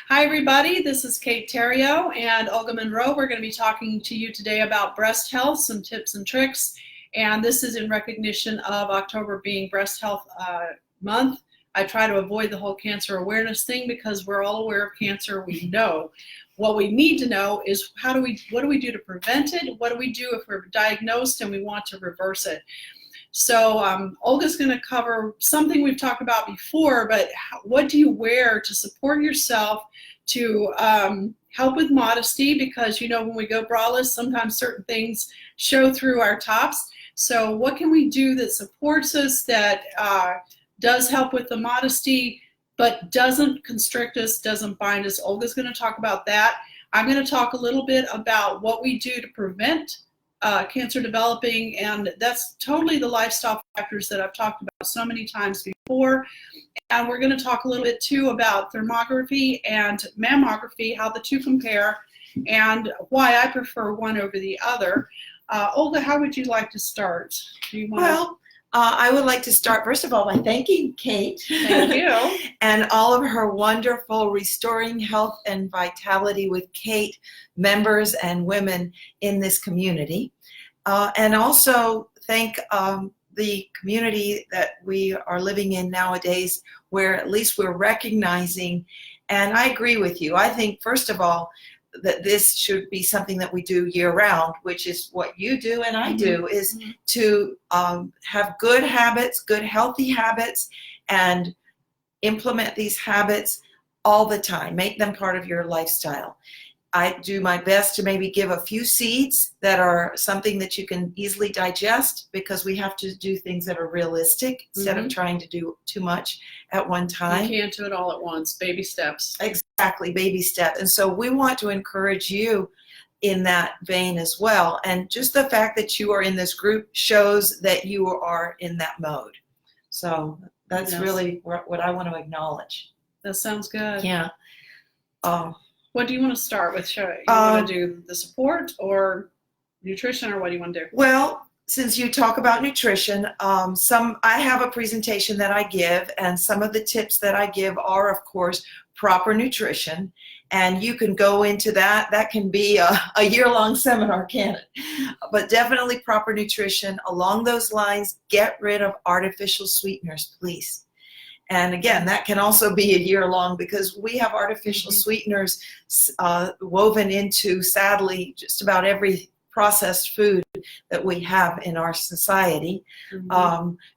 Hi everybody, this is Kate Theriot and Olga Monroe. We're going to be talking to you today about breast health, some tips and tricks, and this is in recognition of October being Breast Health Month. I try to avoid the whole cancer awareness thing because we're all aware of cancer. We know. What we need to know is what do we do to prevent it? What do we do if we're diagnosed and we want to reverse it? So Olga's going to cover something we've talked about before, but what do you wear to support yourself, to help with modesty? Because, you know, when we go braless, sometimes certain things show through our tops. So what can we do that supports us, that does help with the modesty, but doesn't constrict us, doesn't bind us? Olga's going to talk about that. I'm going to talk a little bit about what we do to prevent cancer developing, and that's totally the lifestyle factors that I've talked about so many times before. And we're going to talk a little bit too about thermography and mammography, how the two compare, and why I prefer one over the other. Olga, how would you like to start? I would like to start, first of all, by thanking Kate. Thank you. And all of her wonderful Restoring Health and Vitality with Kate members and women in this community. And also thank the community that we are living in nowadays, where at least we're recognizing, and I agree with you. I think, first of all, that this should be something that we do year-round, which is what you do and I do, is to have good habits, good healthy habits, and implement these habits all the time. Make them part of your lifestyle. I do my best to maybe give a few seeds that are something that you can easily digest, because we have to do things that are realistic instead of trying to do too much at one time. You can't do it all at once. Baby steps. Exactly, baby step. And so we want to encourage you in that vein as well. And just the fact that you are in this group shows that you are in that mode. So that's really what I want to acknowledge. That sounds good. Yeah. What do you want to start with? You want to do the support or nutrition, or what do you want to do? Well, since you talk about nutrition, I have a presentation that I give, and some of the tips that I give are, of course, proper nutrition. And you can go into that. That can be a year-long seminar, can't it? But definitely proper nutrition. Along those lines, get rid of artificial sweeteners, please. And again, that can also be a year-long, because we have artificial sweeteners woven into, sadly, just about every processed food that we have in our society.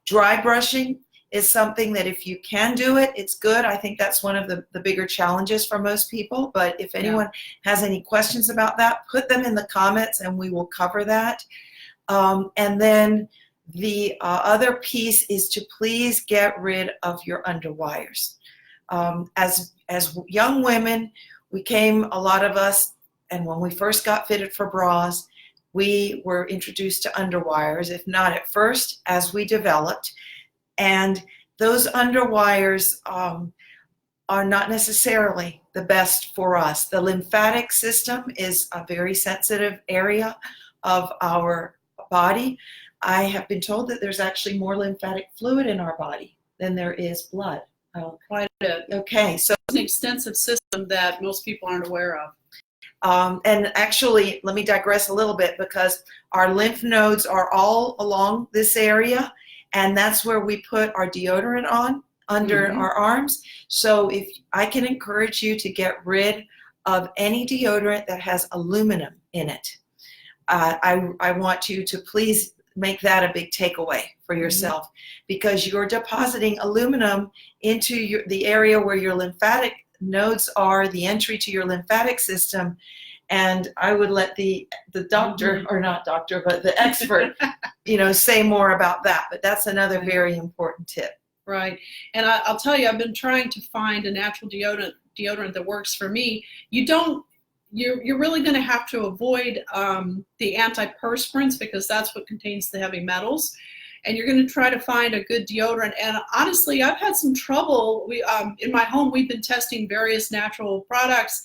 Dry brushing is something that if you can do it, it's good. I think that's one of the bigger challenges for most people. But if anyone has any questions about that, put them in the comments and we will cover that. And then the other piece is to please get rid of your underwires. As young women, a lot of us, and when we first got fitted for bras, we were introduced to underwires, if not at first, as we developed. And those underwires are not necessarily the best for us. The lymphatic system is a very sensitive area of our body. I have been told that there's actually more lymphatic fluid in our body than there is blood. Quite a bit. Okay, so it's an extensive system that most people aren't aware of. And actually, let me digress a little bit, because our lymph nodes are all along this area, and that's where we put our deodorant on, under our arms. So if I can encourage you to get rid of any deodorant that has aluminum in it. I want you to please make that a big takeaway for yourself, because you're depositing aluminum into the area where your lymphatic nodes are, the entry to your lymphatic system. And I would let the doctor, or not doctor, but the expert, say more about that. But that's another very important tip. Right. And I'll tell you, I've been trying to find a natural deodorant that works for me. You're really going to have to avoid the antiperspirants, because that's what contains the heavy metals. And you're going to try to find a good deodorant. And honestly, I've had some trouble. In my home, we've been testing various natural products.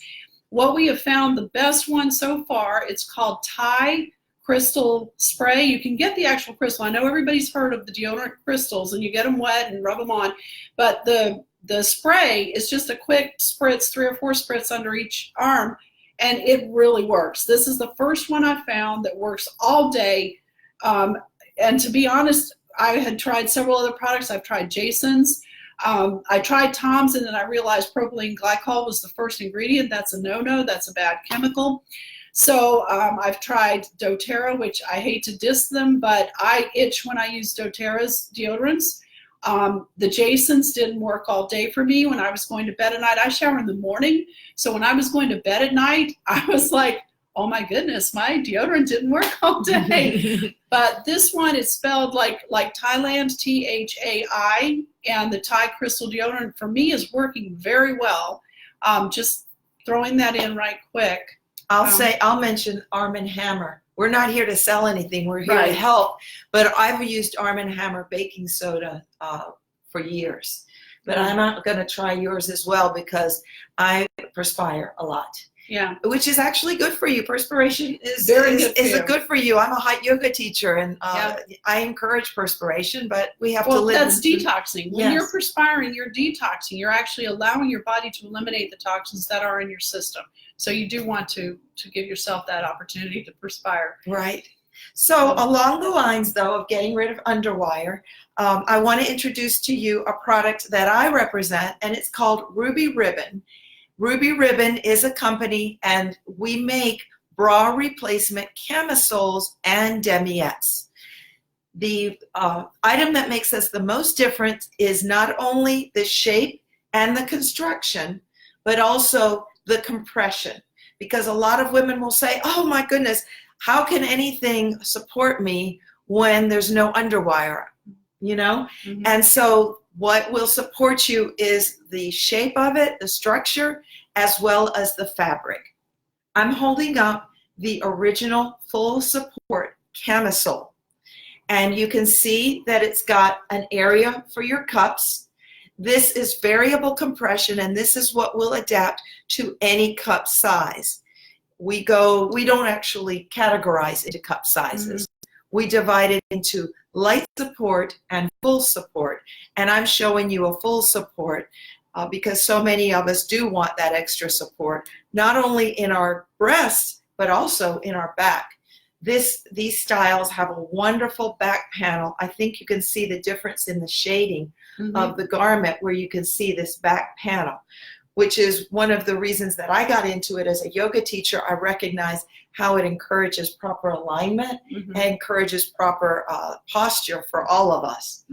What we have found, the best one so far, it's called Thai crystal spray. You can get the actual crystal. I know everybody's heard of the deodorant crystals, and you get them wet and rub them on. But the the spray is just a quick spritz, 3 or 4 spritz under each arm, and it really works. This is the first one I found that works all day. And to be honest, I had tried several other products. I've tried Jason's. I tried Tom's, and then I realized propylene glycol was the first ingredient. That's a no-no. That's a bad chemical. So I've tried doTERRA, which I hate to diss them, but I itch when I use doTERRA's deodorants. The Jason's didn't work all day for me when I was going to bed at night. I shower in the morning, so when I was going to bed at night, I was like, oh my goodness, my deodorant didn't work all day. But this one is spelled like Thailand, Thai, and the Thai crystal deodorant for me is working very well. Just throwing that in right quick. I'll mention Arm & Hammer. We're not here to sell anything. We're here to help. But I've used Arm & Hammer baking soda for years. But I'm not going to try yours as well because I perspire a lot. Yeah. Which is actually good for you. Perspiration is good for you. I'm a hot yoga teacher, and I encourage perspiration, but we have to live. Well, that's detoxing. When you're perspiring, you're detoxing. You're actually allowing your body to eliminate the toxins that are in your system. So you do want to give yourself that opportunity to perspire. Right. So along the lines, though, of getting rid of underwire, I want to introduce to you a product that I represent, and it's called Ruby Ribbon. Ruby Ribbon is a company, and we make bra replacement camisoles and demiettes. The item that makes us the most different is not only the shape and the construction, but also the compression. Because a lot of women will say, oh my goodness, how can anything support me when there's no underwire, you know? Mm-hmm. And so what will support you is the shape of it, the structure, as well as the fabric. I'm holding up the original full support camisole, and you can see that it's got an area for your cups. This is variable compression, and this is what will adapt to any cup size. We don't actually categorize into cup sizes. Mm-hmm. We divide it into light support and full support, and I'm showing you a full support because so many of us do want that extra support, not only in our breasts, but also in our back. These styles have a wonderful back panel. I think you can see the difference in the shading of the garment where you can see this back panel, which is one of the reasons that I got into it as a yoga teacher. I recognize how it encourages proper alignment and encourages proper posture for all of us.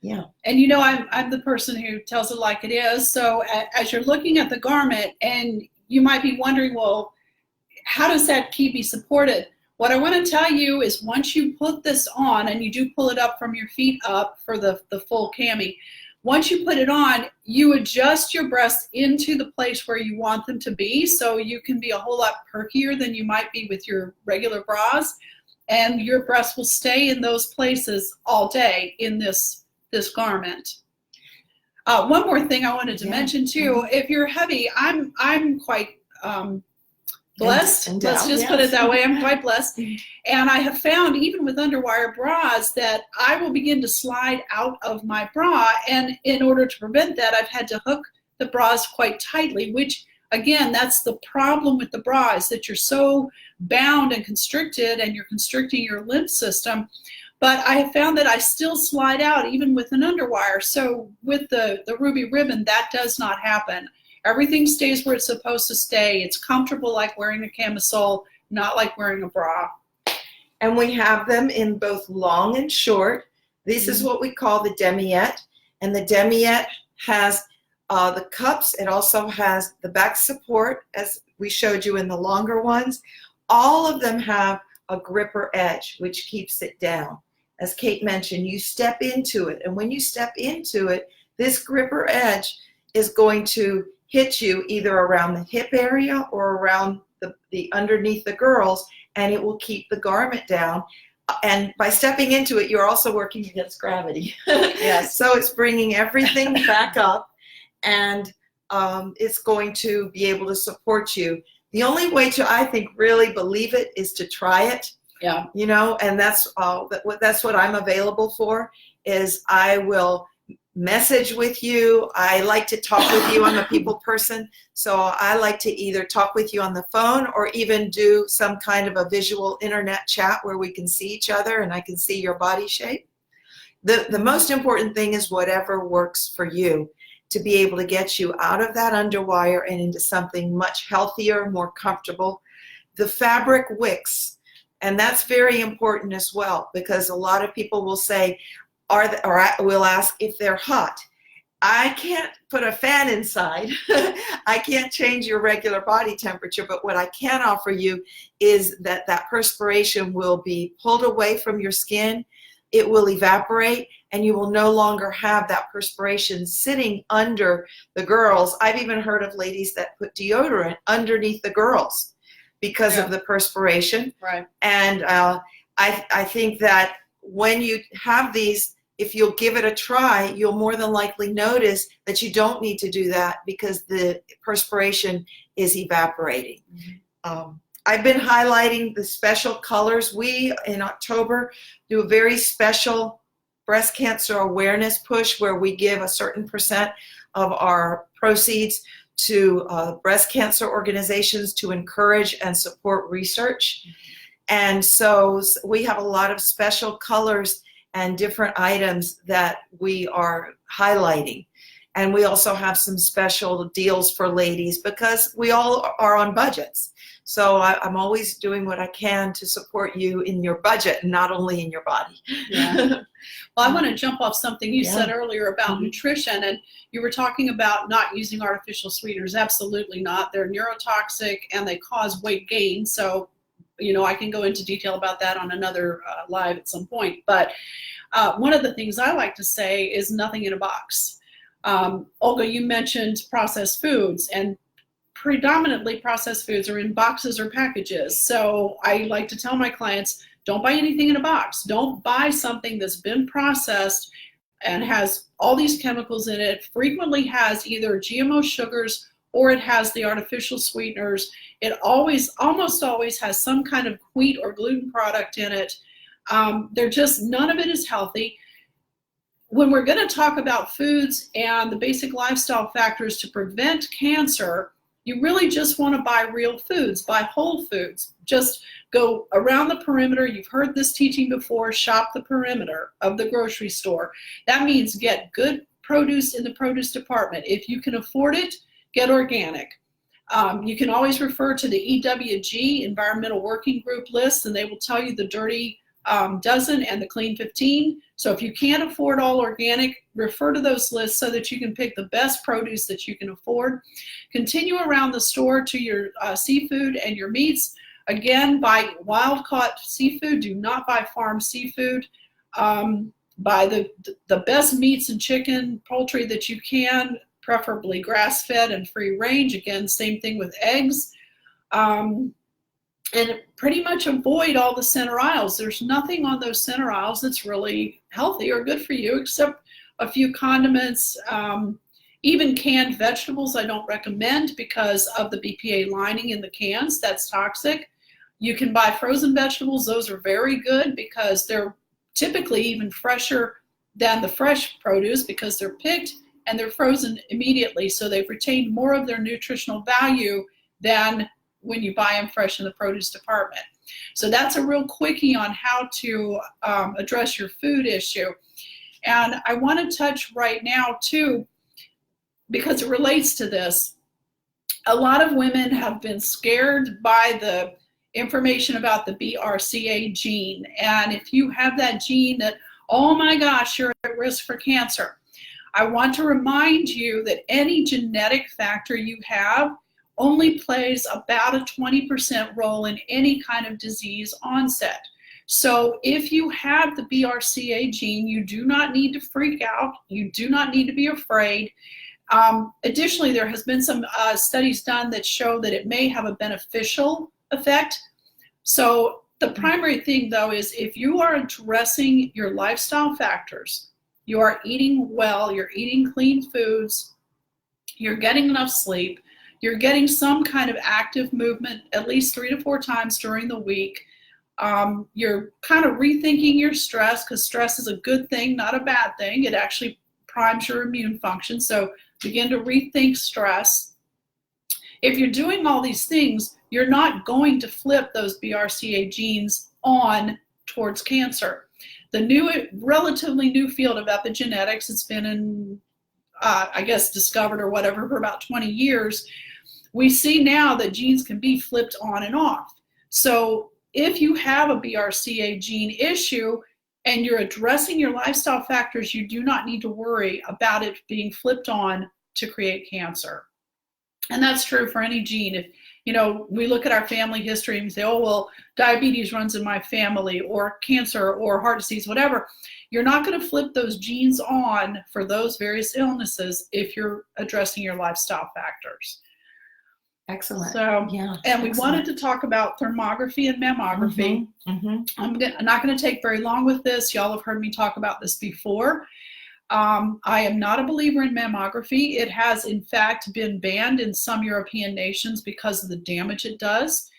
Yeah. And you know, I'm the person who tells it like it is. So as you're looking at the garment, and you might be wondering, well, how does that key be supported? What I want to tell you is once you put this on, and you do pull it up from your feet up for the full cami, once you put it on, you adjust your breasts into the place where you want them to be, so you can be a whole lot perkier than you might be with your regular bras, and your breasts will stay in those places all day in this garment. One more thing I wanted to mention too, if you're heavy, I'm quite blessed. Let's just put it that way. I'm quite blessed. And I have found, even with underwire bras, that I will begin to slide out of my bra. And in order to prevent that, I've had to hook the bras quite tightly, which, again, that's the problem with the bra, is that you're so bound and constricted, and you're constricting your lymph system. But I have found that I still slide out even with an underwire. So with the Ruby Ribbon, that does not happen. Everything stays where it's supposed to stay. It's comfortable like wearing a camisole, not like wearing a bra. And we have them in both long and short. This is what we call the demiette. And the demiette has the cups. It also has the back support, as we showed you in the longer ones. All of them have a gripper edge, which keeps it down. As Kate mentioned, you step into it. And when you step into it, this gripper edge is going to hit you either around the hip area or around the underneath the girls, and it will keep the garment down. And by stepping into it, you're also working against gravity. Yes. So it's bringing everything back up, and it's going to be able to support you. The only way to, I think, really believe it is to try it. Yeah. You know, and that's what I'm available for, is I will message with you. I like to talk with you. I'm a people person, so I like to either talk with you on the phone or even do some kind of a visual internet chat where we can see each other and I can see your body shape. The most important thing is whatever works for you, to be able to get you out of that underwire and into something much healthier, more comfortable. The fabric wicks, and that's very important as well, because a lot or I will ask if they're hot. I can't put a fan inside. I can't change your regular body temperature, but what I can offer you is that perspiration will be pulled away from your skin. It will evaporate, and you will no longer have that perspiration sitting under the girls. I've even heard of ladies that put deodorant underneath the girls because of the perspiration. Right. And I think that when you have these, if you'll give it a try, you'll more than likely notice that you don't need to do that because the perspiration is evaporating. I've been highlighting the special colors. We, in October, do a very special breast cancer awareness push where we give a certain % of our proceeds to breast cancer organizations to encourage and support research. And so we have a lot of special colors and different items that we are highlighting. And we also have some special deals for ladies because we all are on budgets. So I'm always doing what I can to support you in your budget and not only in your body. Yeah. Well, I want to jump off something you said earlier about nutrition, and you were talking about not using artificial sweeteners. Absolutely not. They're neurotoxic and they cause weight gain. So, I can go into detail about that on another live at some point. But one of the things I like to say is nothing in a box. Olga, you mentioned processed foods, and predominantly processed foods are in boxes or packages. So I like to tell my clients, don't buy anything in a box. Don't buy something that's been processed and has all these chemicals in it, frequently has either GMO sugars or it has the artificial sweeteners. It almost always has some kind of wheat or gluten product in it. None of it is healthy. When we're going to talk about foods and the basic lifestyle factors to prevent cancer, you really just want to buy real foods, buy whole foods. Just go around the perimeter. You've heard this teaching before, shop the perimeter of the grocery store. That means get good produce in the produce department. If you can afford it, get organic. You can always refer to the EWG, Environmental Working Group list, and they will tell you the dirty dozen and the clean 15. So if you can't afford all organic, refer to those lists so that you can pick the best produce that you can afford. Continue around the store to your seafood and your meats. Again, buy wild-caught seafood. Do not buy farm seafood. Buy the best meats and chicken, poultry that you can, preferably grass-fed and free-range. Again, same thing with eggs. And pretty much avoid all the center aisles. There's nothing on those center aisles that's really healthy or good for you except a few condiments. Even canned vegetables I don't recommend because of the BPA lining in the cans. That's toxic. You can buy frozen vegetables. Those are very good because they're typically even fresher than the fresh produce because they're picked and they're frozen immediately. So they've retained more of their nutritional value than when you buy them fresh in the produce department. So that's a real quickie on how to address your food issue. And I want to touch right now too, because it relates to this. A lot of women have been scared by the information about the BRCA gene. And if you have that gene that, oh my gosh, you're at risk for cancer. I want to remind you that any genetic factor you have only plays about a 20% role in any kind of disease onset. So if you have the BRCA gene, you do not need to freak out. You do not need to be afraid. Additionally, there has been some studies done that show that it may have a beneficial effect. So the primary thing, though, is if you are addressing your lifestyle factors, you are eating well, you're eating clean foods, you're getting enough sleep, you're getting some kind of active movement at least 3 to 4 times during the week. You're kind of rethinking your stress because stress is a good thing, not a bad thing. It actually primes your immune function. So begin to rethink stress. If you're doing all these things, you're not going to flip those BRCA genes on towards cancer. The relatively new field of epigenetics, it's been in, I guess, discovered or whatever for about 20 years. We see now that genes can be flipped on and off. So if you have a BRCA gene issue and you're addressing your lifestyle factors, you do not need to worry about it being flipped on to create cancer. And that's true for any gene. If, you know, we look at our family history and say, oh, well, diabetes runs in my family, or cancer, or heart disease, whatever. You're not going to flip those genes on for those various illnesses if you're addressing your lifestyle factors. Excellent. So, yeah, and we excellent. wanted to talk about thermography and mammography. I'm not going to take very long with this. Y'all have heard me talk about this before. I am not a believer in mammography. It has, in fact, been banned in some European nations because of the damage it does.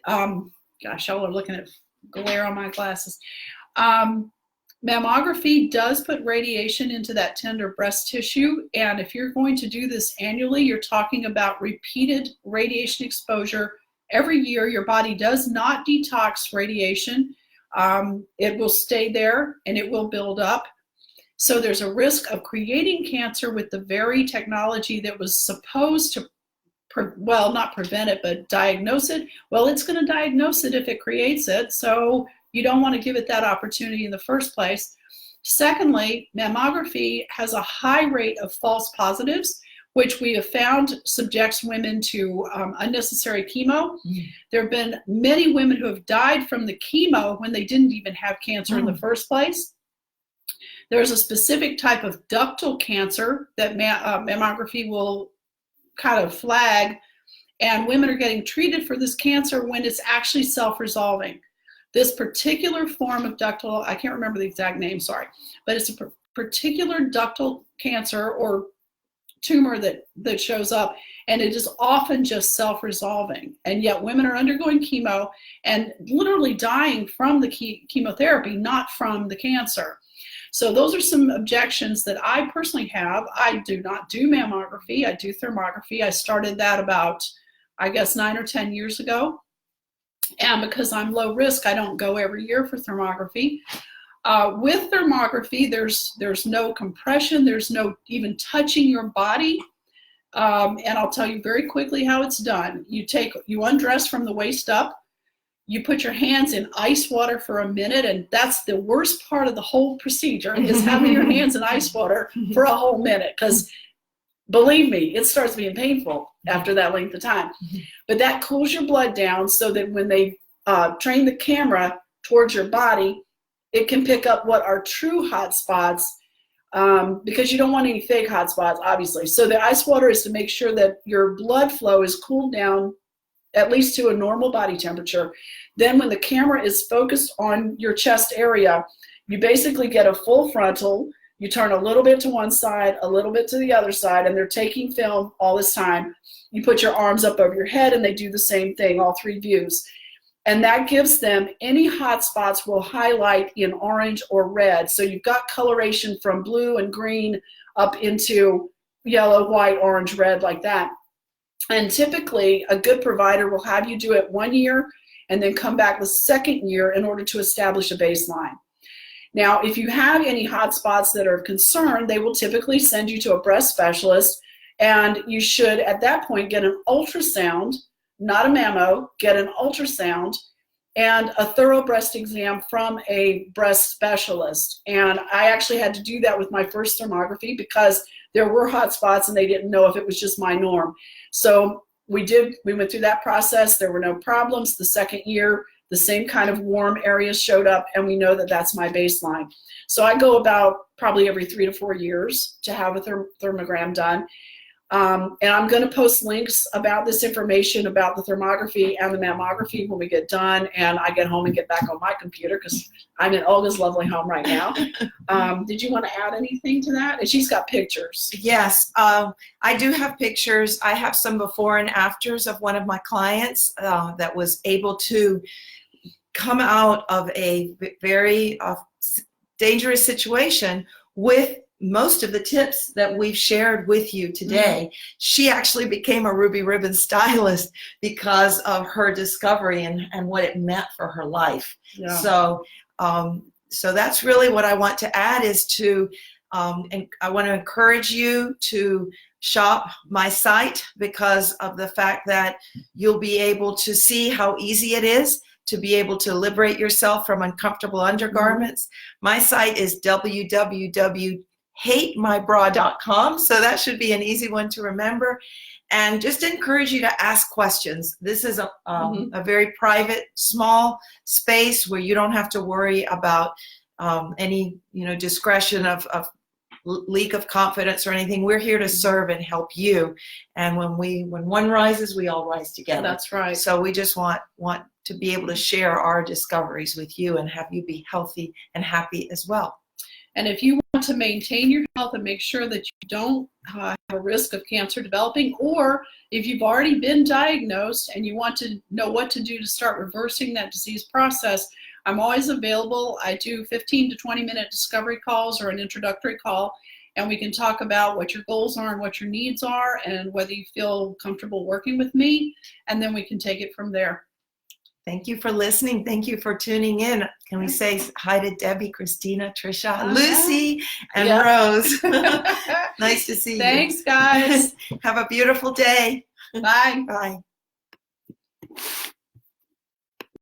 Gosh, y'all are looking at glare on my glasses. Mammography does put radiation into that tender breast tissue, and if you're going to do this annually, you're talking about repeated radiation exposure every year. Your body does not detox radiation. It will stay there and it will build up. So there's a risk of creating cancer with the very technology that was supposed to, well, not prevent it, but diagnose it. Well, it's going to diagnose it if it creates it. So you don't want to give it that opportunity in the first place. Secondly, mammography has a high rate of false positives, which we have found subjects women to unnecessary chemo. There have been many women who have died from the chemo when they didn't even have cancer in the first place. There's a specific type of ductal cancer that mammography will kind of flag, and women are getting treated for this cancer when it's actually self-resolving. This particular form of ductal, I can't remember the exact name, sorry, but it's a particular ductal cancer or tumor that shows up, and it is often just self-resolving. And yet women are undergoing chemo and literally dying from the chemotherapy, not from the cancer. So those are some objections that I personally have. I do not do mammography. I do thermography. I started that about, I guess, 9 or 10 years ago. And because I'm low risk, I don't go every year for thermography. With thermography, there's no compression. There's no even touching your body. And I'll tell you very quickly how it's done. You undress from the waist up. You put your hands in ice water for a minute, and that's the worst part of the whole procedure, is having your hands in ice water for a whole minute, because believe me, it starts being painful after that length of time. But that cools your blood down so that when they train the camera towards your body, it can pick up what are true hot spots, because you don't want any fake hot spots, obviously. So the ice water is to make sure that your blood flow is cooled down at least to a normal body temperature. Then when the camera is focused on your chest area, you basically get a full frontal. You turn a little bit to one side, a little bit to the other side, and they're taking film all this time. You put your arms up over your head, and they do the same thing, all three views. And that gives them any hot spots will highlight in orange or red. So you've got coloration from blue and green up into yellow, white, orange, red, like that. And typically, a good provider will have you do it 1 year and then come back the second year in order to establish a baseline. Now, if you have any hot spots that are of concern, they will typically send you to a breast specialist, and you should, at that point, get an ultrasound, not a mammo, get an ultrasound and a thorough breast exam from a breast specialist. And I actually had to do that with my first thermography because there were hot spots and they didn't know if it was just my norm. So we went through that process. There were no problems. The second year, the same kind of warm areas showed up, and we know that that's my baseline. So I go about probably every 3 to 4 years to have a thermogram done. And I'm going to post links about this information about the thermography and the mammography when we get done and I get home and get back on my computer, because I'm in Olga's lovely home right now. Did you want to add anything to that? And she's got pictures. Yes, I do have pictures. I have some before and afters of one of my clients that was able to come out of a very dangerous situation with most of the tips that we've shared with you today. She actually became a Ruby Ribbon stylist because of her discovery and what it meant for her life. Yeah. So that's really what I want to add is to, and I want to encourage you to shop my site because of the fact that you'll be able to see how easy it is to be able to liberate yourself from uncomfortable undergarments. My site is www.hatemybra.com, so that should be an easy one to remember. And just encourage you to ask questions. This is a very private, small space where you don't have to worry about any discretion of leak of confidence or anything. We're here to serve and help you. And when one rises, we all rise together. That's right. So we just want to be able to share our discoveries with you and have you be healthy and happy as well. And if you want to maintain your health and make sure that you don't have a risk of cancer developing, or if you've already been diagnosed and you want to know what to do to start reversing that disease process, I'm always available. I do 15 to 20-minute discovery calls or an introductory call, and we can talk about what your goals are and what your needs are and whether you feel comfortable working with me, and then we can take it from there. Thank you for listening. Thank you for tuning in. Can we say hi to Debbie, Christina, Trisha, Lucy, and Rose? Nice to see you. Thanks, guys. Have a beautiful day. Bye. Bye.